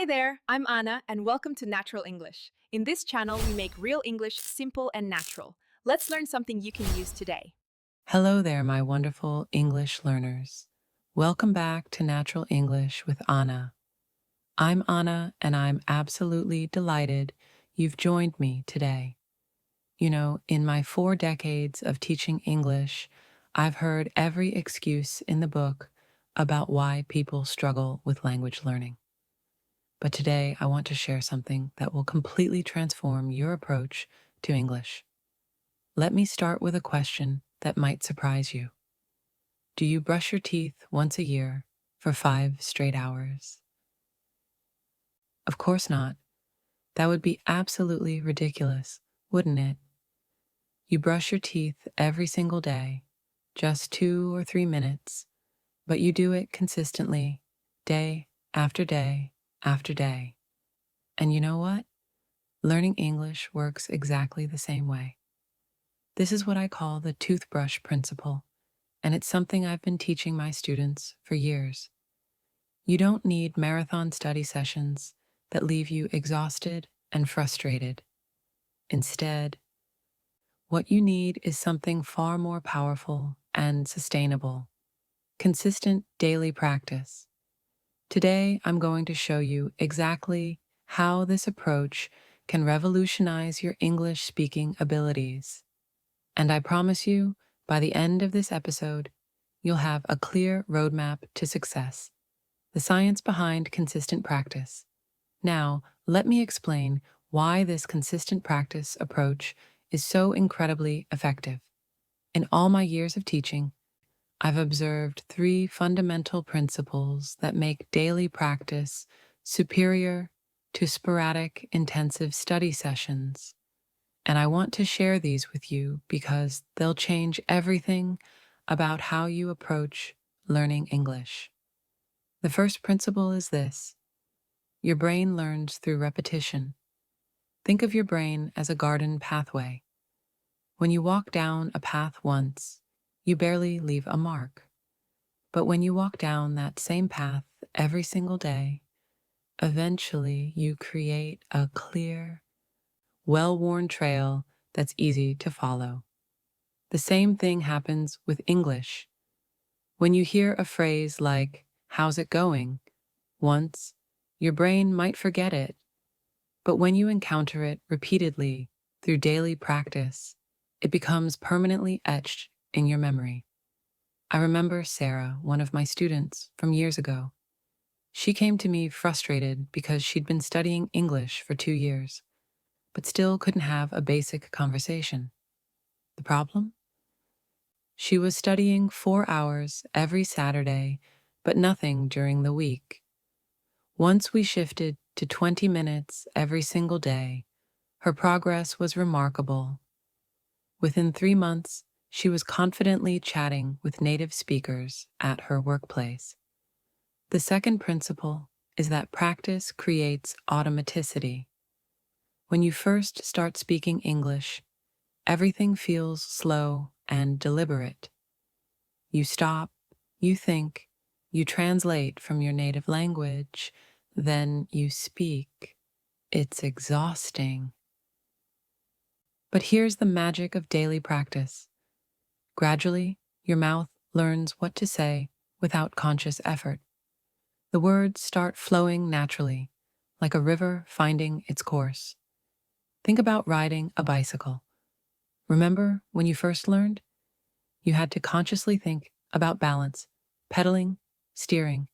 Hi there, I'm Anna, and welcome to Natural English. In this channel, we make real English simple and natural. Let's learn something you can use today. Hello there, my wonderful English learners. Welcome back to Natural English with Anna. I'm Anna, and I'm absolutely delighted you've joined me today. In my 4 decades of teaching English, I've heard every excuse in the book about why people struggle with language learning. But today, I want to share something that will completely transform your approach to English. Let me start with a question that might surprise you. Do you brush your teeth once a year for 5 straight hours? Of course not. That would be absolutely ridiculous, wouldn't it? You brush your teeth every single day, just 2 or 3 minutes, but you do it consistently, day after day after day. And you know what? Learning English works exactly the same way. This is what I call the toothbrush principle, and it's something I've been teaching my students for years. You don't need marathon study sessions that leave you exhausted and frustrated. Instead, what you need is something far more powerful and sustainable: consistent daily practice. Today, I'm going to show you exactly how this approach can revolutionize your English speaking abilities. And I promise you, by the end of this episode, you'll have a clear roadmap to success. The science behind consistent practice. Now, let me explain why this consistent practice approach is so incredibly effective. In all my years of teaching, I've observed 3 fundamental principles that make daily practice superior to sporadic intensive study sessions. And I want to share these with you because they'll change everything about how you approach learning English. The first principle is this: your brain learns through repetition. Think of your brain as a garden pathway. When you walk down a path once, you barely leave a mark. But when you walk down that same path every single day, eventually you create a clear, well-worn trail that's easy to follow. The same thing happens with English. When you hear a phrase like, "How's it going?" once, your brain might forget it. But when you encounter it repeatedly through daily practice, it becomes permanently etched in your memory. I remember Sarah, one of my students from years ago. She came to me frustrated because she'd been studying English for 2 years, but still couldn't have a basic conversation. The problem? She was studying 4 hours every Saturday, but nothing during the week. Once we shifted to 20 minutes every single day, her progress was remarkable. Within 3 months, she was confidently chatting with native speakers at her workplace. The second principle is that practice creates automaticity. When you first start speaking English, everything feels slow and deliberate. You stop, you think, you translate from your native language, then you speak. It's exhausting. But here's the magic of daily practice. Gradually, your mouth learns what to say without conscious effort. The words start flowing naturally, like a river finding its course. Think about riding a bicycle. Remember when you first learned? You had to consciously think about balance, pedaling, steering.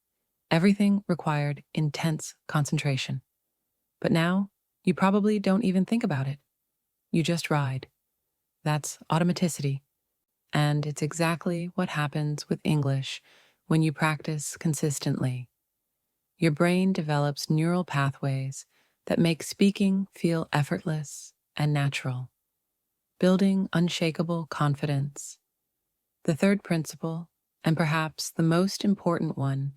Everything required intense concentration. But now, you probably don't even think about it. You just ride. That's automaticity. And it's exactly what happens with English when you practice consistently. Your brain develops neural pathways that make speaking feel effortless and natural, building unshakable confidence. The third principle, and perhaps the most important one,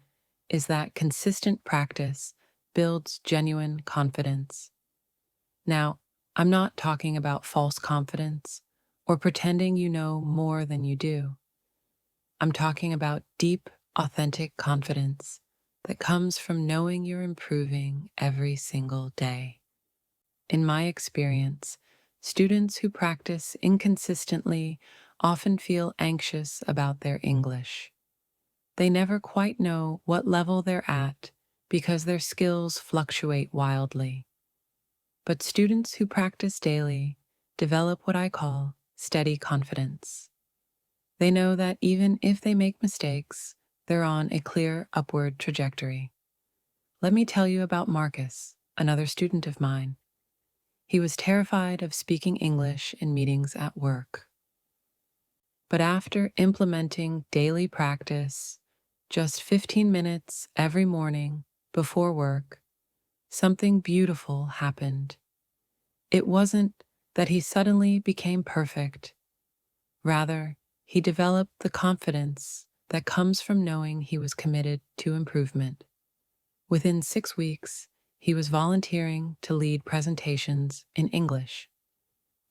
is that consistent practice builds genuine confidence. Now, I'm not talking about false confidence or pretending you know more than you do. I'm talking about deep, authentic confidence, that comes from knowing you're improving every single day. In my experience, students who practice inconsistently often feel anxious about their English. They never quite know what level they're at because their skills fluctuate wildly. But students who practice daily develop what I call steady confidence. They know that even if they make mistakes, they're on a clear upward trajectory. Let me tell you about Marcus, another student of mine. He was terrified of speaking English in meetings at work. But after implementing daily practice, just 15 minutes every morning before work, something beautiful happened. It wasn't that he suddenly became perfect. Rather, he developed the confidence that comes from knowing he was committed to improvement. Within 6 weeks, he was volunteering to lead presentations in English.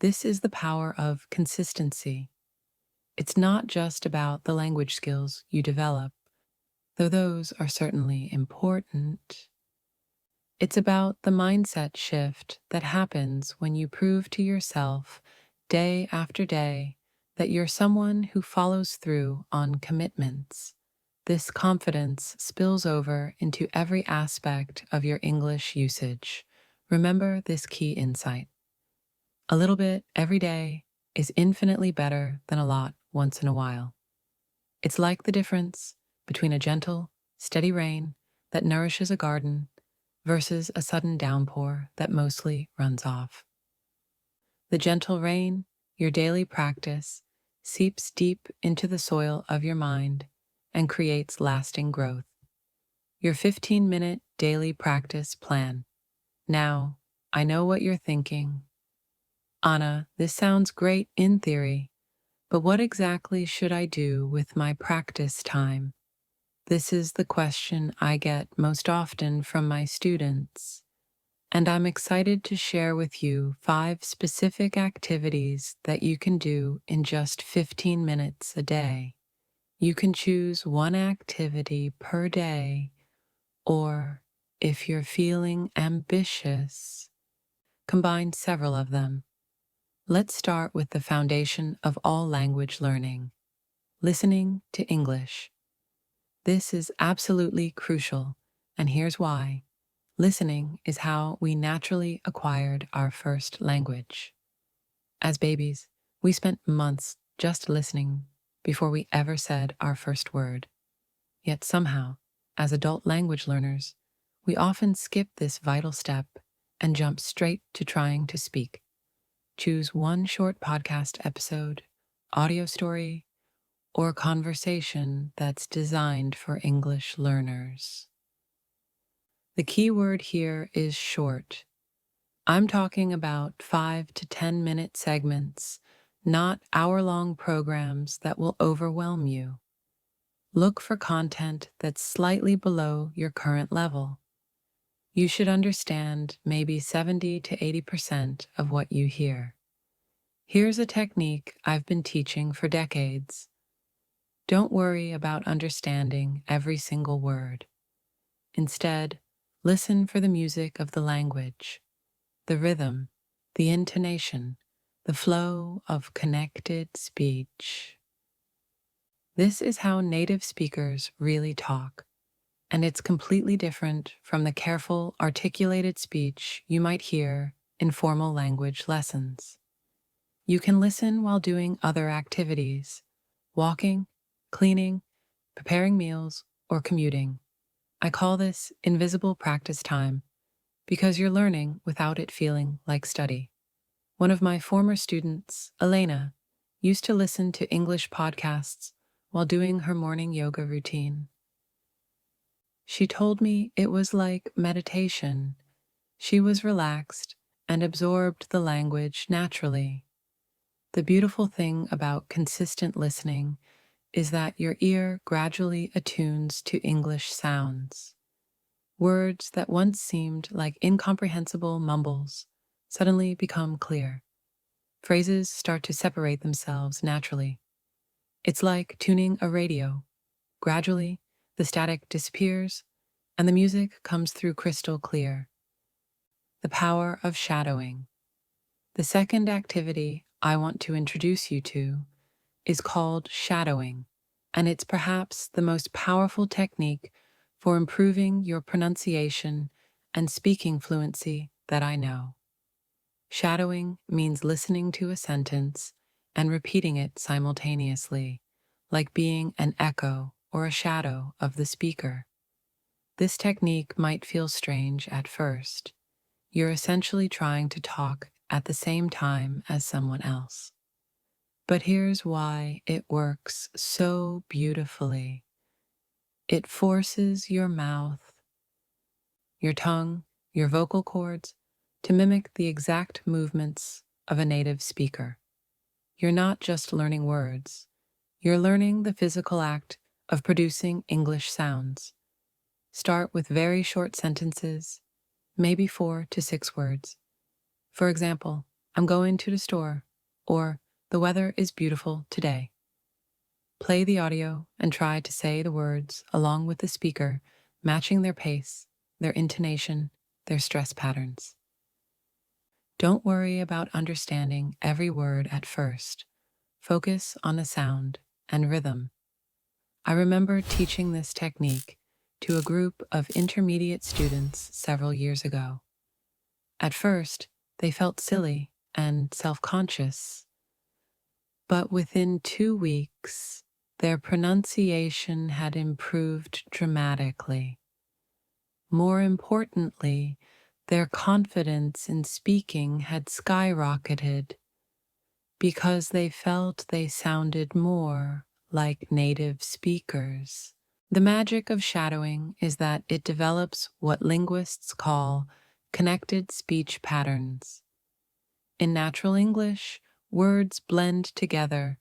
This is the power of consistency. It's not just about the language skills you develop, though those are certainly important. It's about the mindset shift that happens when you prove to yourself day after day that you're someone who follows through on commitments. This confidence spills over into every aspect of your English usage. Remember this key insight. A little bit every day is infinitely better than a lot once in a while. It's like the difference between a gentle, steady rain that nourishes a garden versus a sudden downpour that mostly runs off. The gentle rain, your daily practice, seeps deep into the soil of your mind and creates lasting growth. Your 15-minute daily practice plan. Now, I know what you're thinking. Anna, this sounds great in theory, but what exactly should I do with my practice time? This is the question I get most often from my students, and I'm excited to share with you 5 specific activities that you can do in just 15 minutes a day. You can choose one activity per day, or if you're feeling ambitious, combine several of them. Let's start with the foundation of all language learning, listening to English. This is absolutely crucial, and here's why. Listening is how we naturally acquired our first language. As babies, we spent months just listening before we ever said our first word. Yet somehow, as adult language learners, we often skip this vital step and jump straight to trying to speak. Choose one short podcast episode, audio story, or conversation that's designed for English learners. The key word here is short. I'm talking about 5 to 10 minute segments, not hour-long programs that will overwhelm you. Look for content that's slightly below your current level. You should understand maybe 70 to 80% of what you hear. Here's a technique I've been teaching for decades. Don't worry about understanding every single word. Instead, listen for the music of the language, the rhythm, the intonation, the flow of connected speech. This is how native speakers really talk, and it's completely different from the careful, articulated speech you might hear in formal language lessons. You can listen while doing other activities, walking, cleaning, preparing meals, or commuting. I call this invisible practice time because you're learning without it feeling like study. One of my former students, Elena, used to listen to English podcasts while doing her morning yoga routine. She told me it was like meditation. She was relaxed and absorbed the language naturally. The beautiful thing about consistent listening is that your ear gradually attunes to English sounds. Words that once seemed like incomprehensible mumbles suddenly become clear. Phrases start to separate themselves naturally. It's like tuning a radio. Gradually, the static disappears, and the music comes through crystal clear. The power of shadowing. The second activity I want to introduce you to is called shadowing, and it's perhaps the most powerful technique for improving your pronunciation and speaking fluency that I know. Shadowing means listening to a sentence and repeating it simultaneously, like being an echo or a shadow of the speaker. This technique might feel strange at first. You're essentially trying to talk at the same time as someone else. But here's why it works so beautifully. It forces your mouth, your tongue, your vocal cords to mimic the exact movements of a native speaker. You're not just learning words, you're learning the physical act of producing English sounds. Start with very short sentences, maybe 4 to 6 words. For example, I'm going to the store, or the weather is beautiful today. Play the audio and try to say the words along with the speaker, matching their pace, their intonation, their stress patterns. Don't worry about understanding every word at first. Focus on the sound and rhythm. I remember teaching this technique to a group of intermediate students several years ago. At first, they felt silly and self-conscious, but within 2 weeks, their pronunciation had improved dramatically. More importantly, their confidence in speaking had skyrocketed because they felt they sounded more like native speakers. The magic of shadowing is that it develops what linguists call connected speech patterns. In natural English, words blend together,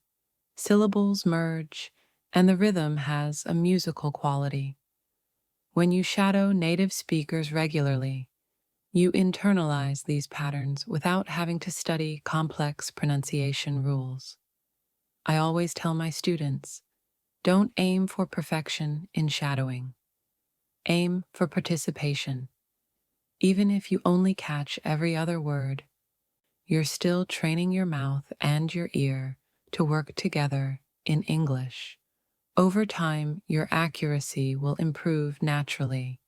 syllables merge, and the rhythm has a musical quality. When you shadow native speakers regularly, you internalize these patterns without having to study complex pronunciation rules. I always tell my students, don't aim for perfection in shadowing. Aim for participation. Even if you only catch every other word, you're still training your mouth and your ear to work together in English. Over time, your accuracy will improve naturally,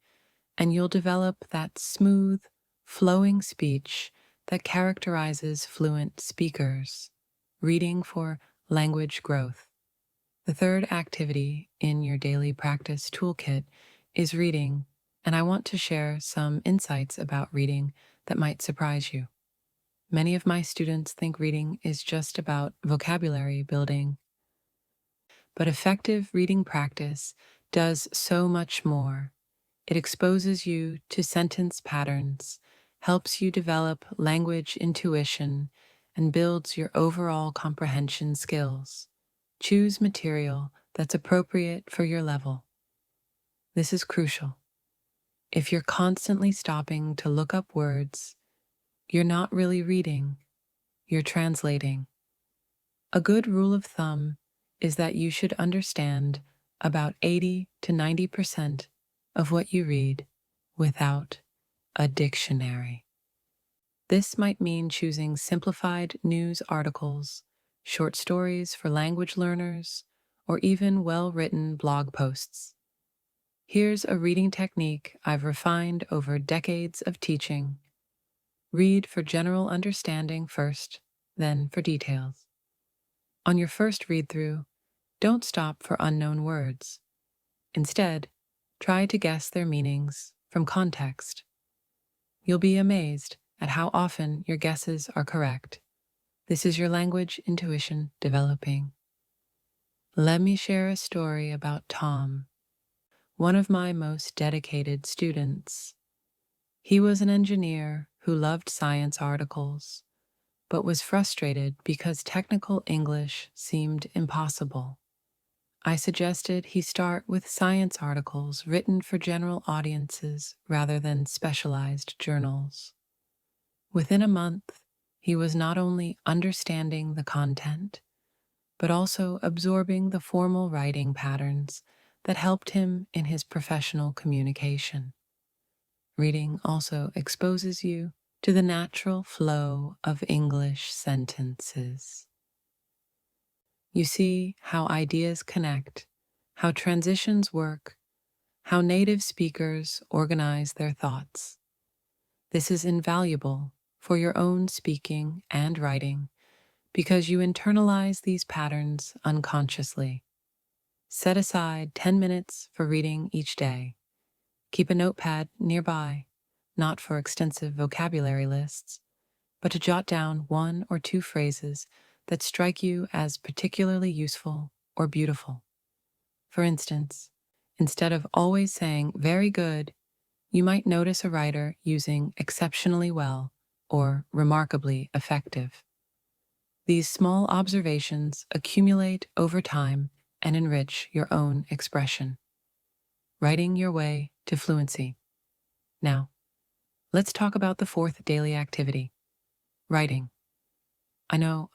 and you'll develop that smooth, flowing speech that characterizes fluent speakers. Reading for language growth. The third activity in your daily practice toolkit is reading, and I want to share some insights about reading that might surprise you. Many of my students think reading is just about vocabulary building, but effective reading practice does so much more. It exposes you to sentence patterns, helps you develop language intuition, and builds your overall comprehension skills. Choose material that's appropriate for your level. This is crucial. If you're constantly stopping to look up words, you're not really reading, you're translating. A good rule of thumb is that you should understand about 80 to 90% of what you read without a dictionary. This might mean choosing simplified news articles, short stories for language learners, or even well-written blog posts. Here's a reading technique I've refined over decades of teaching. Read for general understanding first, then for details. On your first read-through, don't stop for unknown words. Instead, try to guess their meanings from context. You'll be amazed at how often your guesses are correct. This is your language intuition developing. Let me share a story about Tom, one of my most dedicated students. He was an engineer who loved science articles, but was frustrated because technical English seemed impossible. I suggested he start with science articles written for general audiences rather than specialized journals. Within a month, he was not only understanding the content, but also absorbing the formal writing patterns that helped him in his professional communication. Reading also exposes you to the natural flow of English sentences. You see how ideas connect, how transitions work, how native speakers organize their thoughts. This is invaluable for your own speaking and writing because you internalize these patterns unconsciously. Set aside 10 minutes for reading each day. Keep a notepad nearby, not for extensive vocabulary lists, but to jot down 1 or 2 phrases that strike you as particularly useful or beautiful. For instance, instead of always saying very good, you might notice a writer using exceptionally well or remarkably effective. These small observations accumulate over time and enrich your own expression, writing your way to fluency. Now, let's talk about the fourth daily activity, writing. I know.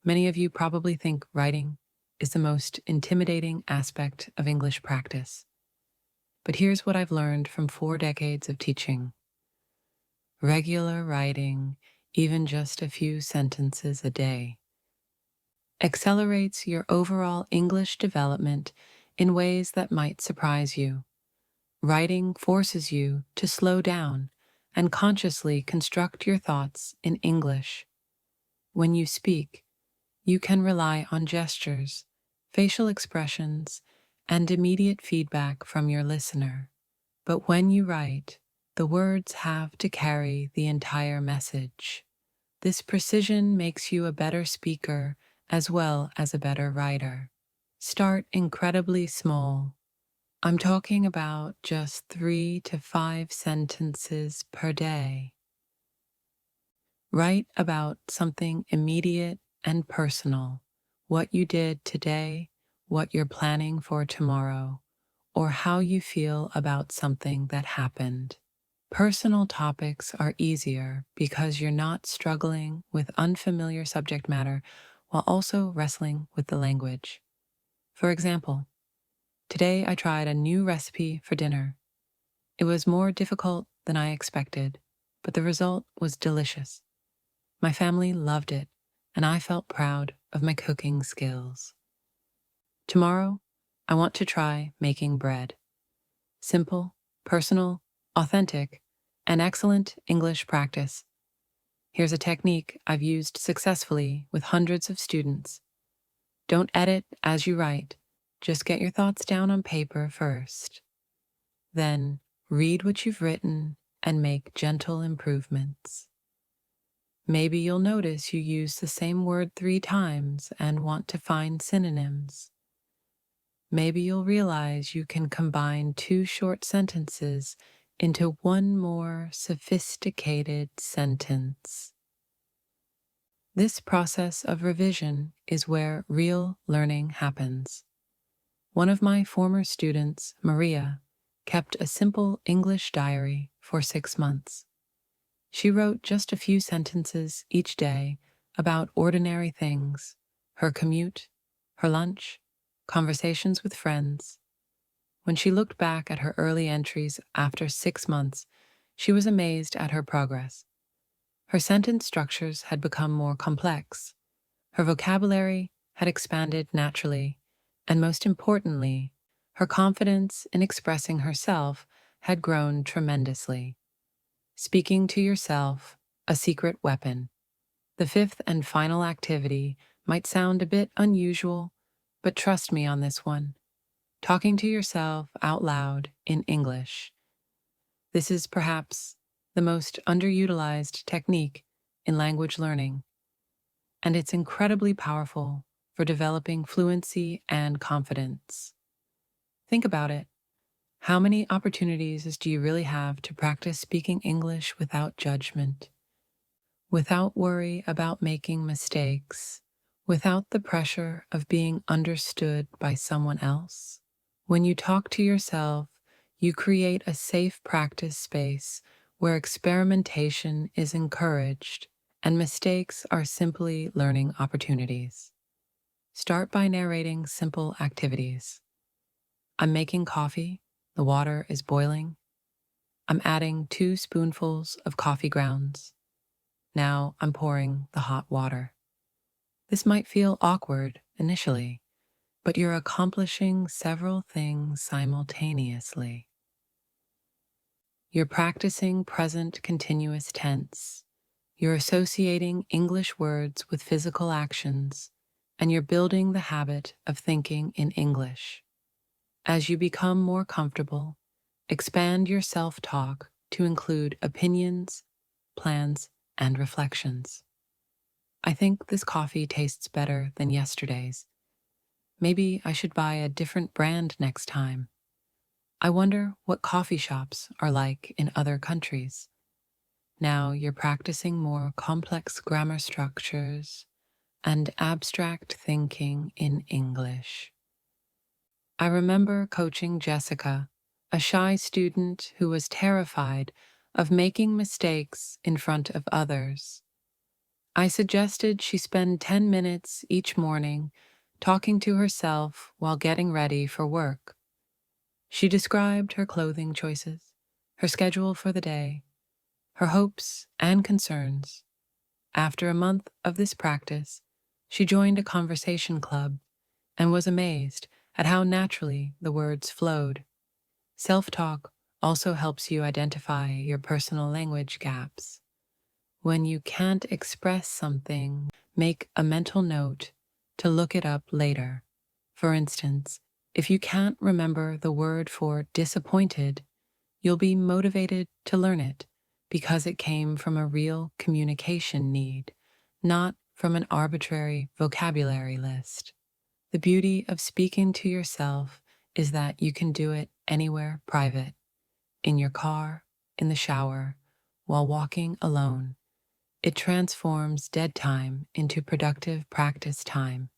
Many of you probably think writing is the most intimidating aspect of English practice. But here's what I've learned from 4 decades of teaching. Regular writing, even just a few sentences a day, accelerates your overall English development in ways that might surprise you. Writing forces you to slow down and consciously construct your thoughts in English. When you speak, you can rely on gestures, facial expressions, and immediate feedback from your listener. But when you write, the words have to carry the entire message. This precision makes you a better speaker as well as a better writer. Start incredibly small. I'm talking about just 3 to 5 sentences per day. Write about something immediate and personal, what you did today, what you're planning for tomorrow, or how you feel about something that happened. Personal topics are easier because you're not struggling with unfamiliar subject matter while also wrestling with the language. For example, today I tried a new recipe for dinner. It was more difficult than I expected, but the result was delicious. My family loved it, and I felt proud of my cooking skills. Tomorrow, I want to try making bread. Simple, personal, authentic, and excellent English practice. Here's a technique I've used successfully with hundreds of students. Don't edit as you write. Just get your thoughts down on paper first. Then read what you've written and make gentle improvements. Maybe you'll notice you use the same word 3 times and want to find synonyms. Maybe you'll realize you can combine 2 short sentences into 1 more sophisticated sentence. This process of revision is where real learning happens. One of my former students, Maria, kept a simple English diary for 6 months. She wrote just a few sentences each day about ordinary things, her commute, her lunch, conversations with friends. When she looked back at her early entries after 6 months, she was amazed at her progress. Her sentence structures had become more complex. Her vocabulary had expanded naturally, and most importantly, her confidence in expressing herself had grown tremendously. Speaking to yourself, a secret weapon. The 5th and final activity might sound a bit unusual, but trust me on this one. Talking to yourself out loud in English. This is perhaps the most underutilized technique in language learning, and it's incredibly powerful for developing fluency and confidence. Think about it. How many opportunities do you really have to practice speaking English without judgment, without worry about making mistakes, without the pressure of being understood by someone else? When you talk to yourself, you create a safe practice space where experimentation is encouraged and mistakes are simply learning opportunities. Start by narrating simple activities. I'm making coffee. The water is boiling. I'm adding 2 spoonfuls of coffee grounds. Now I'm pouring the hot water. This might feel awkward initially, but you're accomplishing several things simultaneously. You're practicing present continuous tense. You're associating English words with physical actions, and you're building the habit of thinking in English. As you become more comfortable, expand your self-talk to include opinions, plans, and reflections. I think this coffee tastes better than yesterday's. Maybe I should buy a different brand next time. I wonder what coffee shops are like in other countries. Now you're practicing more complex grammar structures and abstract thinking in English. I remember coaching Jessica, a shy student who was terrified of making mistakes in front of others. I suggested she spend 10 minutes each morning talking to herself while getting ready for work. She described her clothing choices, her schedule for the day, her hopes and concerns. After a month of this practice, she joined a conversation club and was amazed at how naturally the words flowed. Self-talk also helps you identify your personal language gaps. When you can't express something, make a mental note to look it up later. For instance, if you can't remember the word for disappointed, you'll be motivated to learn it because it came from a real communication need, not from an arbitrary vocabulary list. The beauty of speaking to yourself is that you can do it anywhere private, in your car, in the shower, while walking alone. It transforms dead time into productive practice time,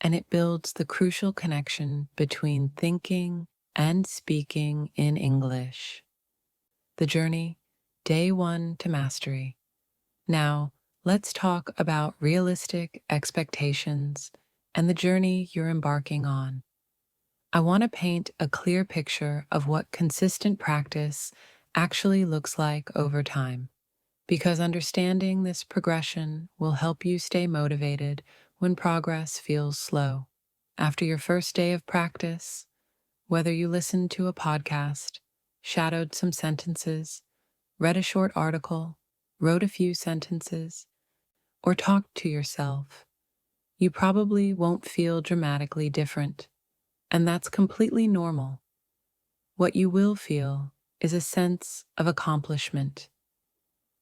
and it builds the crucial connection between thinking and speaking in English. The journey, day 1 to mastery. Now, let's talk about realistic expectations and the journey you're embarking on. I want to paint a clear picture of what consistent practice actually looks like over time, because understanding this progression will help you stay motivated when progress feels slow. After your first day of practice, whether you listened to a podcast, shadowed some sentences, read a short article, wrote a few sentences, or talked to yourself, you probably won't feel dramatically different, and that's completely normal. What you will feel is a sense of accomplishment.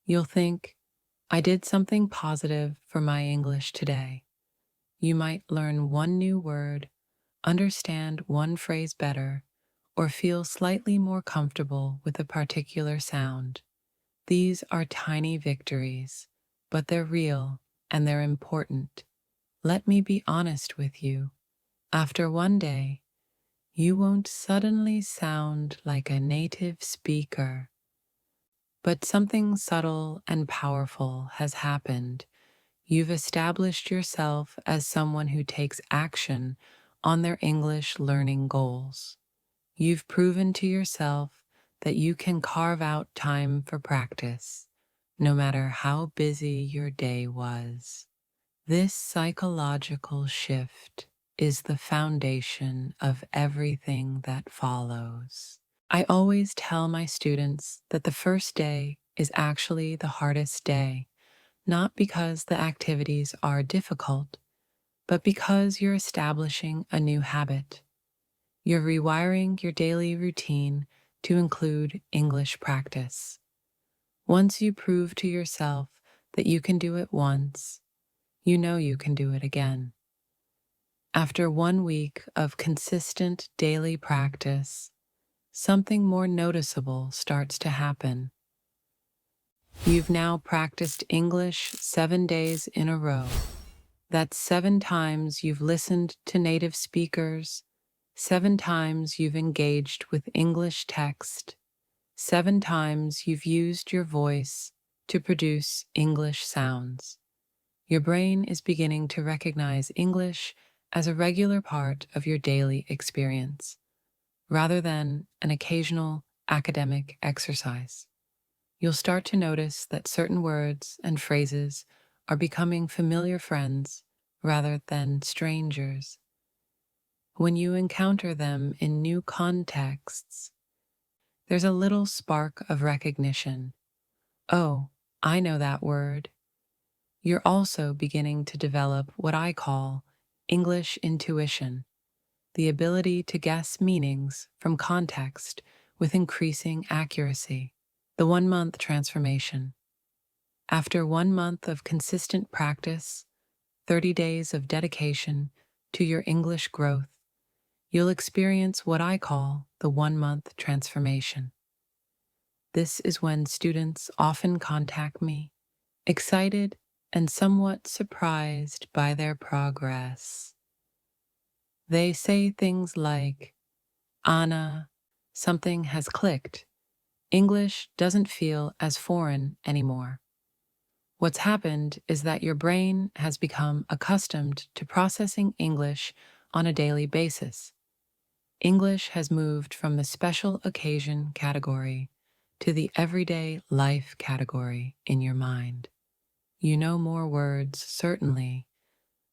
You'll think, I did something positive for my English today. You might learn one new word, understand one phrase better, or feel slightly more comfortable with a particular sound. These are tiny victories, but they're real and they're important. Let me be honest with you. After one day, you won't suddenly sound like a native speaker. But something subtle and powerful has happened. You've established yourself as someone who takes action on their English learning goals. You've proven to yourself that you can carve out time for practice, no matter how busy your day was. This psychological shift is the foundation of everything that follows. I always tell my students that the first day is actually the hardest day, not because the activities are difficult, but because you're establishing a new habit. You're rewiring your daily routine to include English practice. Once you prove to yourself that you can do it once, you know you can do it again. After 1 week of consistent daily practice, something more noticeable starts to happen. You've now practiced English 7 days in a row. That's 7 times you've listened to native speakers, 7 times you've engaged with English text, 7 times you've used your voice to produce English sounds. Your brain is beginning to recognize English as a regular part of your daily experience. rather than an occasional academic exercise. You'll start to notice that certain words and phrases are becoming familiar friends rather than strangers. When you encounter them in new contexts, there's a little spark of recognition. Oh, I know that word. You're also beginning to develop what I call English intuition, the ability to guess meanings from context with increasing accuracy. The 1 month transformation. After 1 month of consistent practice, 30 days of dedication to your English growth, you'll experience what I call the 1 month transformation. This is when students often contact me, excited and somewhat surprised by their progress. They say things like, Anna, something has clicked. English doesn't feel as foreign anymore. What's happened is that your brain has become accustomed to processing English on a daily basis. English has moved from the special occasion category to the everyday life category in your mind. You know more words, certainly,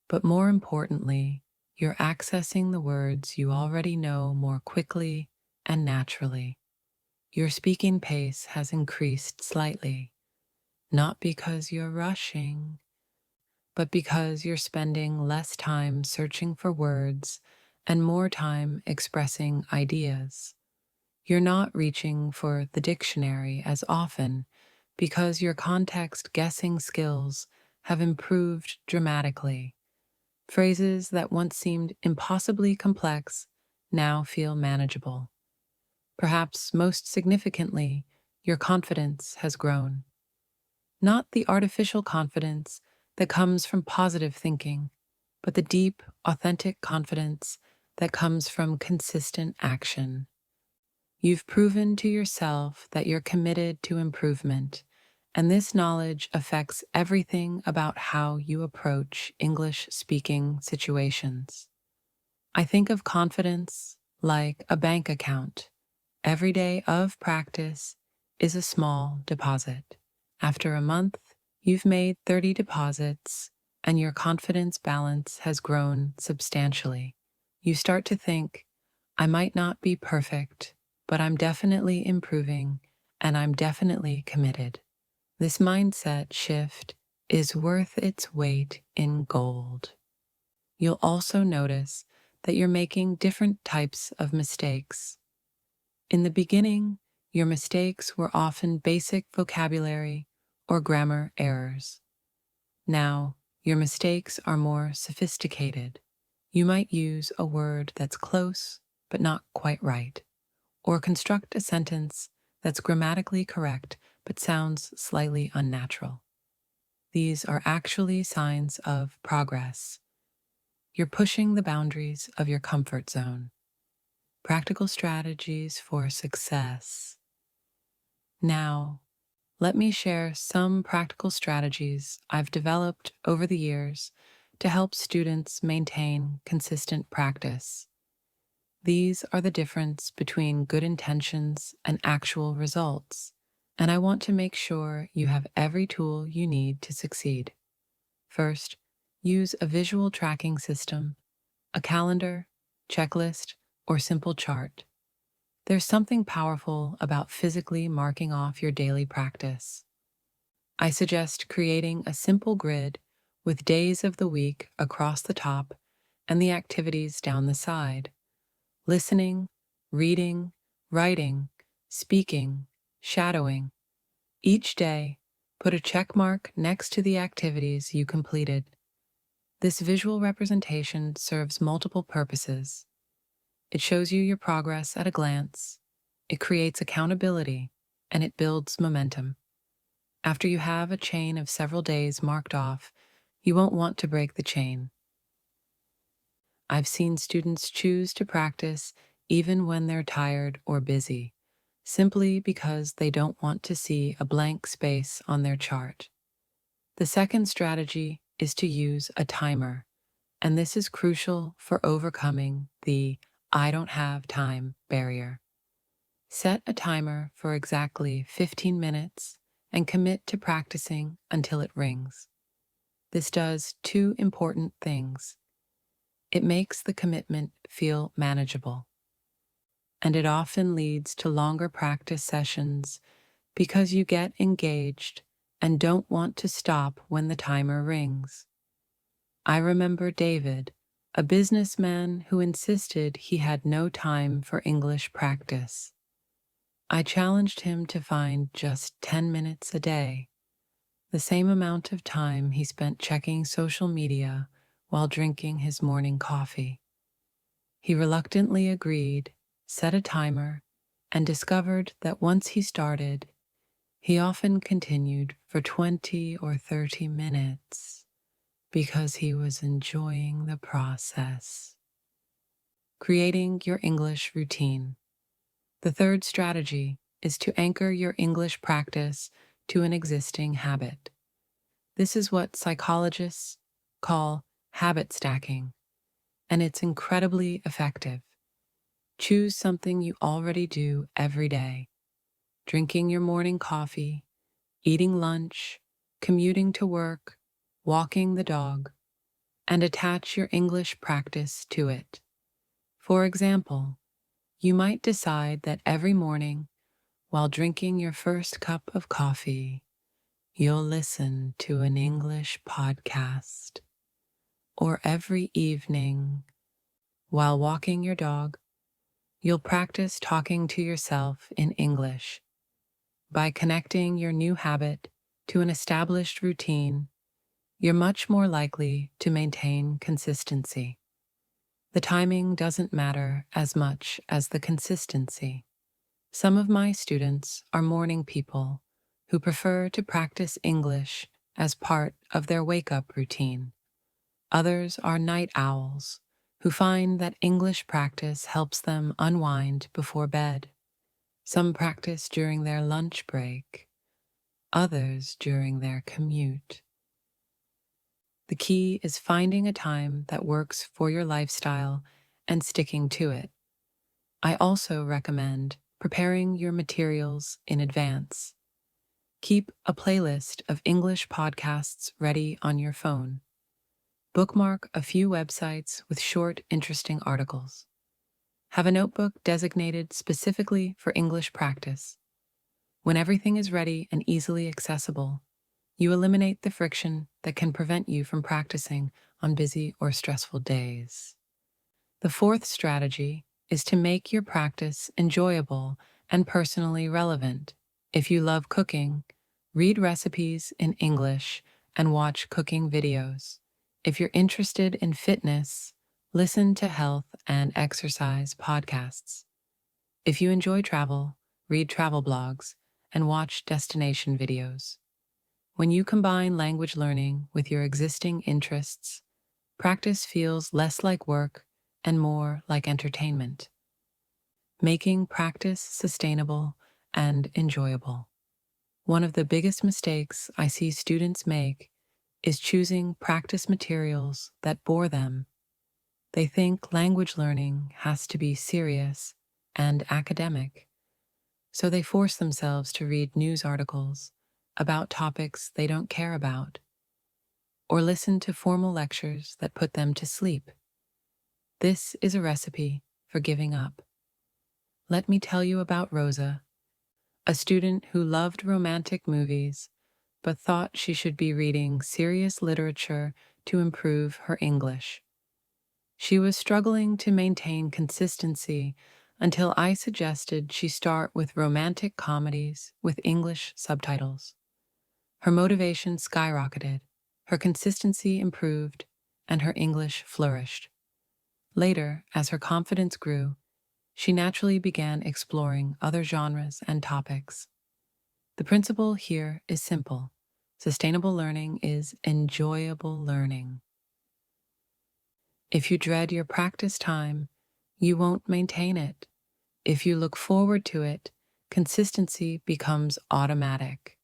but more importantly, you're accessing the words you already know more quickly and naturally. Your speaking pace has increased slightly, not because you're rushing, but because you're spending less time searching for words and more time expressing ideas. You're not reaching for the dictionary as often because your context guessing skills have improved dramatically. Phrases that once seemed impossibly complex now feel manageable. Perhaps most significantly, your confidence has grown. Not the artificial confidence that comes from positive thinking, but the deep, authentic confidence that comes from consistent action. You've proven to yourself that you're committed to improvement, and this knowledge affects everything about how you approach English speaking situations. I think of confidence like a bank account. Every day of practice is a small deposit. After a month, you've made 30 deposits, and your confidence balance has grown substantially. You start to think, I might not be perfect, but I'm definitely improving, and I'm definitely committed. This mindset shift is worth its weight in gold. You'll also notice that you're making different types of mistakes. In the beginning, your mistakes were often basic vocabulary or grammar errors. Now, your mistakes are more sophisticated. You might use a word that's close but not quite right, or construct a sentence that's grammatically correct but sounds slightly unnatural. These are actually signs of progress. You're pushing the boundaries of your comfort zone. Practical strategies for success. Now, let me share some practical strategies I've developed over the years to help students maintain consistent practice. These are the difference between good intentions and actual results, and I want to make sure you have every tool you need to succeed. First, use a visual tracking system, a calendar, checklist, or simple chart. There's something powerful about physically marking off your daily practice. I suggest creating a simple grid with days of the week across the top and the activities down the side. Listening, reading, writing, speaking, shadowing. Each day, put a check mark next to the activities you completed. This visual representation serves multiple purposes. It shows you your progress at a glance, it creates accountability, and it builds momentum. After you have a chain of several days marked off, you won't want to break the chain. I've seen students choose to practice even when they're tired or busy, simply because they don't want to see a blank space on their chart. The second strategy is to use a timer, and this is crucial for overcoming the "I don't have time" barrier. Set a timer for exactly 15 minutes and commit to practicing until it rings. This does two important things. It makes the commitment feel manageable, and it often leads to longer practice sessions because you get engaged and don't want to stop when the timer rings. I remember David, a businessman who insisted he had no time for English practice. I challenged him to find just 10 minutes a day, the same amount of time he spent checking social media while drinking his morning coffee. He reluctantly agreed, set a timer, and discovered that once he started, he often continued for 20 or 30 minutes because he was enjoying the process. Creating your English routine. The third strategy is to anchor your English practice to an existing habit. This is what psychologists call habit stacking, and it's incredibly effective. Choose something you already do every day: drinking your morning coffee, eating lunch, commuting to work, walking the dog, and attach your English practice to it. For example, you might decide that every morning, while drinking your first cup of coffee, you'll listen to an English podcast. Or every evening, while walking your dog, you'll practice talking to yourself in English. By connecting your new habit to an established routine, you're much more likely to maintain consistency. The timing doesn't matter as much as the consistency. Some of my students are morning people who prefer to practice English as part of their wake-up routine. Others are night owls who find that English practice helps them unwind before bed. Some practice during their lunch break, others during their commute. The key is finding a time that works for your lifestyle and sticking to it. I also recommend preparing your materials in advance. Keep a playlist of English podcasts ready on your phone. Bookmark a few websites with short, interesting articles. Have a notebook designated specifically for English practice. When everything is ready and easily accessible, you eliminate the friction that can prevent you from practicing on busy or stressful days. The fourth strategy is to make your practice enjoyable and personally relevant. If you love cooking, read recipes in English and watch cooking videos. If you're interested in fitness, listen to health and exercise podcasts. If you enjoy travel, read travel blogs and watch destination videos. When you combine language learning with your existing interests, practice feels less like work and more like entertainment. Making practice sustainable and enjoyable. One of the biggest mistakes I see students make is choosing practice materials that bore them. They think language learning has to be serious and academic, so they force themselves to read news articles about topics they don't care about, or listen to formal lectures that put them to sleep. This is a recipe for giving up. Let me tell you about Rosa, a student who loved romantic movies but thought she should be reading serious literature to improve her English. She was struggling to maintain consistency until I suggested she start with romantic comedies with English subtitles. Her motivation skyrocketed, her consistency improved, and her English flourished. Later, as her confidence grew, she naturally began exploring other genres and topics. The principle here is simple. Sustainable learning is enjoyable learning. If you dread your practice time, you won't maintain it. If you look forward to it, consistency becomes automatic.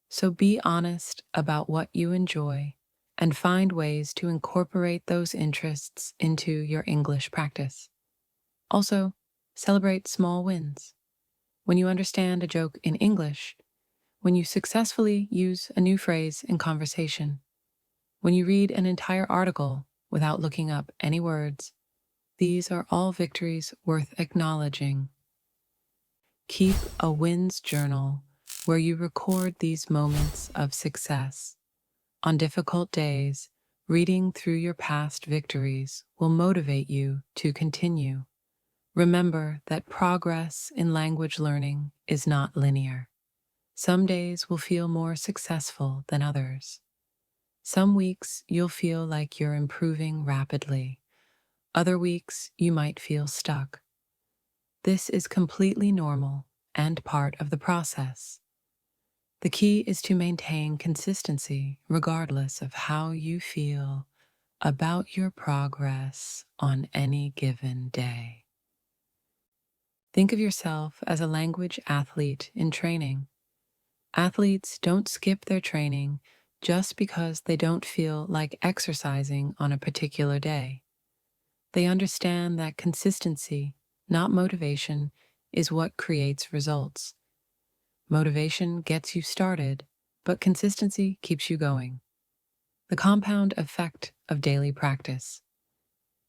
So be honest about what you enjoy and find ways to incorporate those interests into your English practice. Also, celebrate small wins. When you understand a joke in English, when you successfully use a new phrase in conversation, when you read an entire article without looking up any words, these are all victories worth acknowledging. Keep a wins journal where you record these moments of success. On difficult days, reading through your past victories will motivate you to continue. Remember that progress in language learning is not linear. Some days will feel more successful than others. Some weeks you'll feel like you're improving rapidly. Other weeks you might feel stuck. This is completely normal and part of the process. The key is to maintain consistency regardless of how you feel about your progress on any given day. Think of yourself as a language athlete in training. Athletes don't skip their training just because they don't feel like exercising on a particular day. They understand that consistency, not motivation, is what creates results. Motivation gets you started, but consistency keeps you going. The compound effect of daily practice.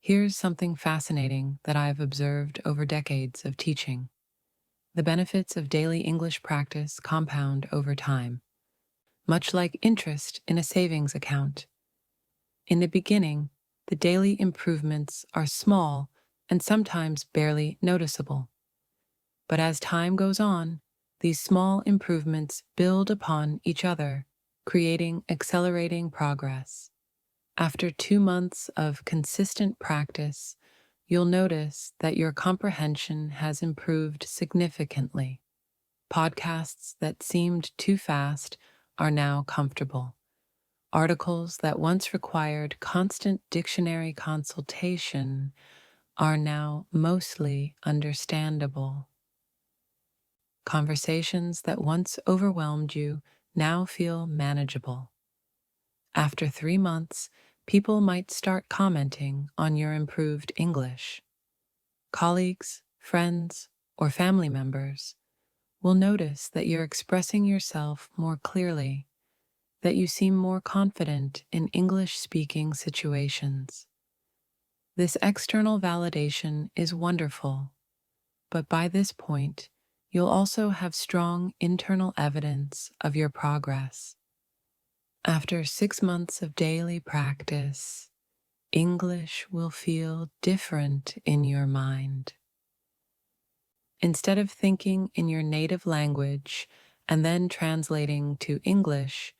Here's something fascinating that I've observed over decades of teaching. The benefits of daily English practice compound over time, much like interest in a savings account. In the beginning, the daily improvements are small and sometimes barely noticeable. But as time goes on, these small improvements build upon each other, creating accelerating progress. After 2 months of consistent practice, you'll notice that your comprehension has improved significantly. Podcasts that seemed too fast are now comfortable. Articles that once required constant dictionary consultation are now mostly understandable. Conversations that once overwhelmed you now feel manageable. After 3 months, people might start commenting on your improved English. Colleagues, friends, or family members will notice that you're expressing yourself more clearly, that you seem more confident in English-speaking situations. This external validation is wonderful, but by this point, you'll also have strong internal evidence of your progress. After 6 months of daily practice, English will feel different in your mind. Instead of thinking in your native language and then translating to English,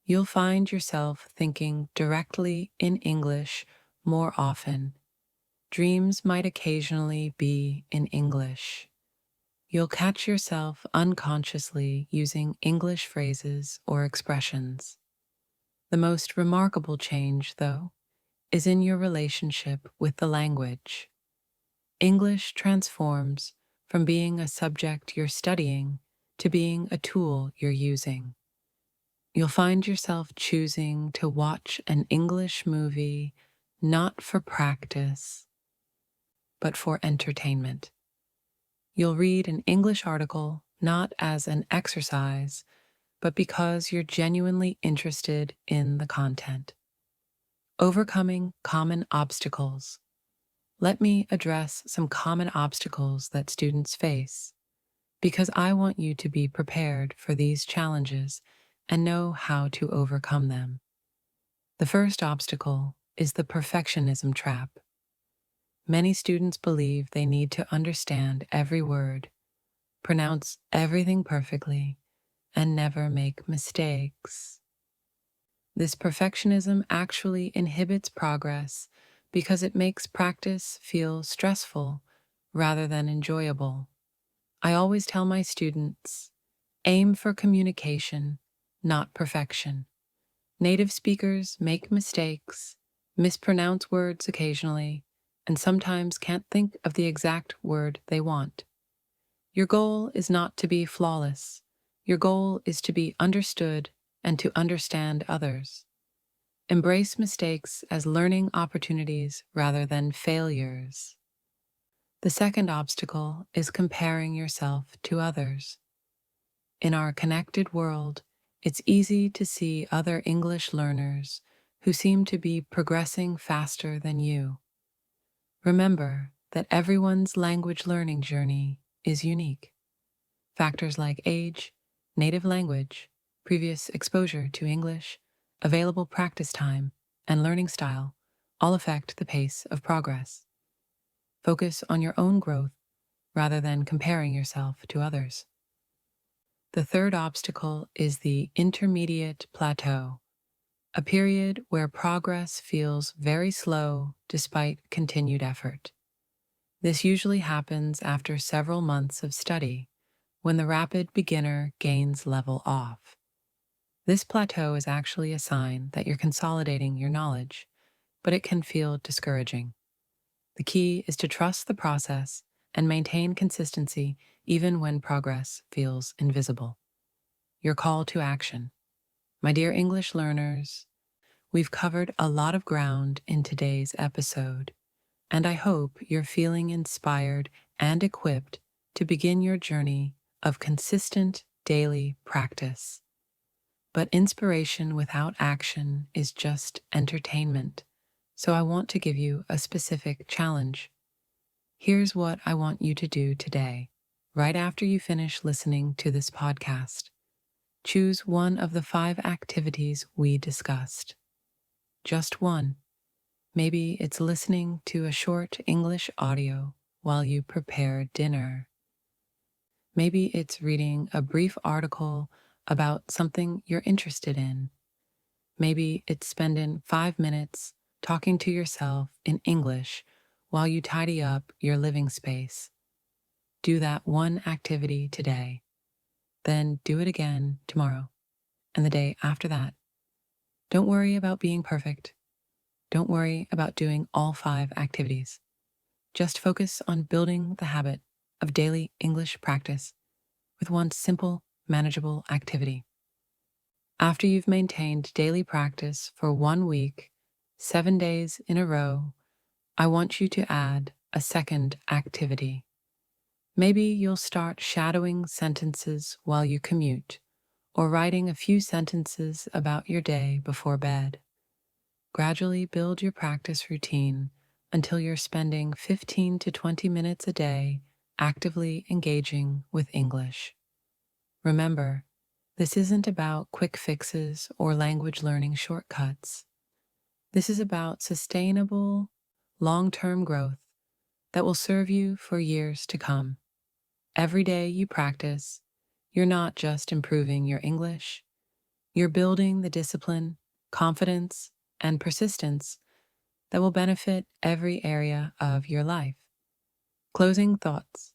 you'll find yourself thinking directly in English more often. Dreams might occasionally be in English. You'll catch yourself unconsciously using English phrases or expressions. The most remarkable change, though, is in your relationship with the language. English transforms from being a subject you're studying to being a tool you're using. You'll find yourself choosing to watch an English movie not for practice, but for entertainment. You'll read an English article not as an exercise, but because you're genuinely interested in the content. Overcoming common obstacles. Let me address some common obstacles that students face, because I want you to be prepared for these challenges and know how to overcome them. The first obstacle is the perfectionism trap. Many students believe they need to understand every word, pronounce everything perfectly, and never make mistakes. This perfectionism actually inhibits progress because it makes practice feel stressful rather than enjoyable. I always tell my students, aim for communication, not perfection. Native speakers make mistakes, mispronounce words occasionally, and sometimes can't think of the exact word they want. Your goal is not to be flawless. Your goal is to be understood and to understand others. Embrace mistakes as learning opportunities rather than failures. The second obstacle is comparing yourself to others. In our connected world, it's easy to see other English learners who seem to be progressing faster than you. Remember that everyone's language learning journey is unique. Factors like age, native language, previous exposure to English, available practice time, and learning style all affect the pace of progress. Focus on your own growth rather than comparing yourself to others. The third obstacle is the intermediate plateau, a period where progress feels very slow despite continued effort. This usually happens after several months of study, when the rapid beginner gains level off. This plateau is actually a sign that you're consolidating your knowledge, but it can feel discouraging. The key is to trust the process and maintain consistency even when progress feels invisible. Your call to action. My dear English learners, we've covered a lot of ground in today's episode, and I hope you're feeling inspired and equipped to begin your journey of consistent daily practice. But inspiration without action is just entertainment, so I want to give you a specific challenge. Here's what I want you to do today, right after you finish listening to this podcast. Choose one of the 5 activities we discussed. Just one. Maybe it's listening to a short English audio while you prepare dinner. Maybe it's reading a brief article about something you're interested in. Maybe it's spending 5 minutes talking to yourself in English while you tidy up your living space. Do that one activity today. Then do it again tomorrow and the day after that. Don't worry about being perfect. Don't worry about doing all 5 activities. Just focus on building the habit of daily English practice with one simple, manageable activity. After you've maintained daily practice for 1 week, 7 days in a row, I want you to add a second activity. Maybe you'll start shadowing sentences while you commute, or writing a few sentences about your day before bed. Gradually build your practice routine until you're spending 15 to 20 minutes a day actively engaging with English. Remember, this isn't about quick fixes or language learning shortcuts. This is about sustainable, long-term growth that will serve you for years to come. Every day you practice, you're not just improving your English, you're building the discipline, confidence, and persistence that will benefit every area of your life. Closing thoughts.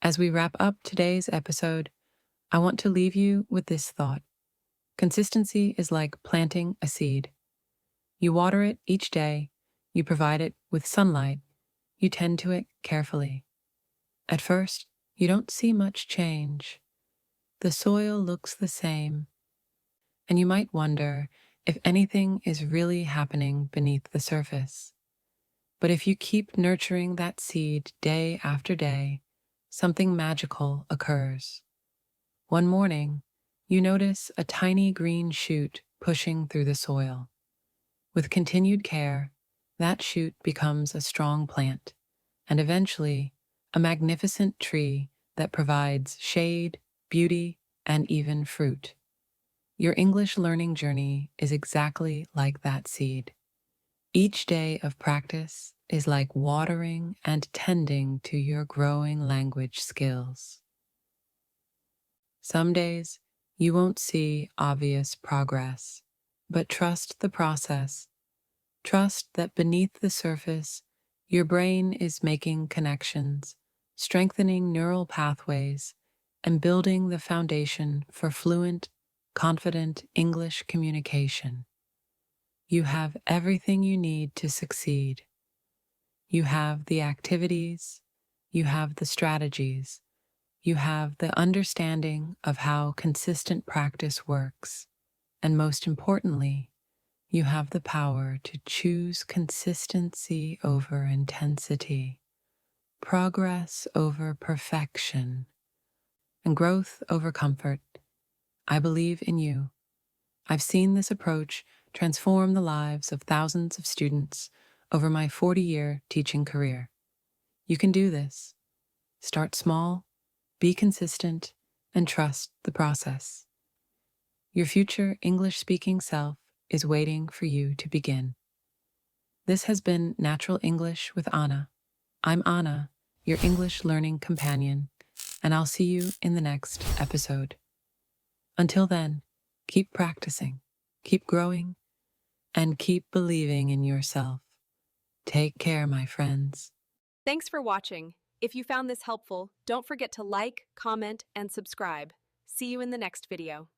As we wrap up today's episode, I want to leave you with this thought. Consistency is like planting a seed. You water it each day, you provide it with sunlight, you tend to it carefully. At first, you don't see much change. The soil looks the same, and you might wonder if anything is really happening beneath the surface. But if you keep nurturing that seed day after day, something magical occurs. One morning, you notice a tiny green shoot pushing through the soil. With continued care, that shoot becomes a strong plant, and eventually, a magnificent tree that provides shade, beauty, and even fruit. Your English learning journey is exactly like that seed. Each day of practice is like watering and tending to your growing language skills. Some days, you won't see obvious progress, but trust the process. Trust that beneath the surface, your brain is making connections, strengthening neural pathways, and building the foundation for fluent, confident English communication. You have everything you need to succeed. You have the activities, you have the strategies, you have the understanding of how consistent practice works, and most importantly, you have the power to choose consistency over intensity. progress over perfection, and growth over comfort. I believe in you. I've seen this approach transform the lives of thousands of students over my 40-year teaching career. You can do this. Start small, be consistent, and trust the process. Your future English-speaking self is waiting for you to begin. This has been Natural English with Anna. I'm Anna, your English learning companion, and I'll see you in the next episode. Until then, keep practicing, keep growing, and keep believing in yourself. Take care, my friends. Thanks for watching. If you found this helpful, don't forget to like, comment, and subscribe. See you in the next video.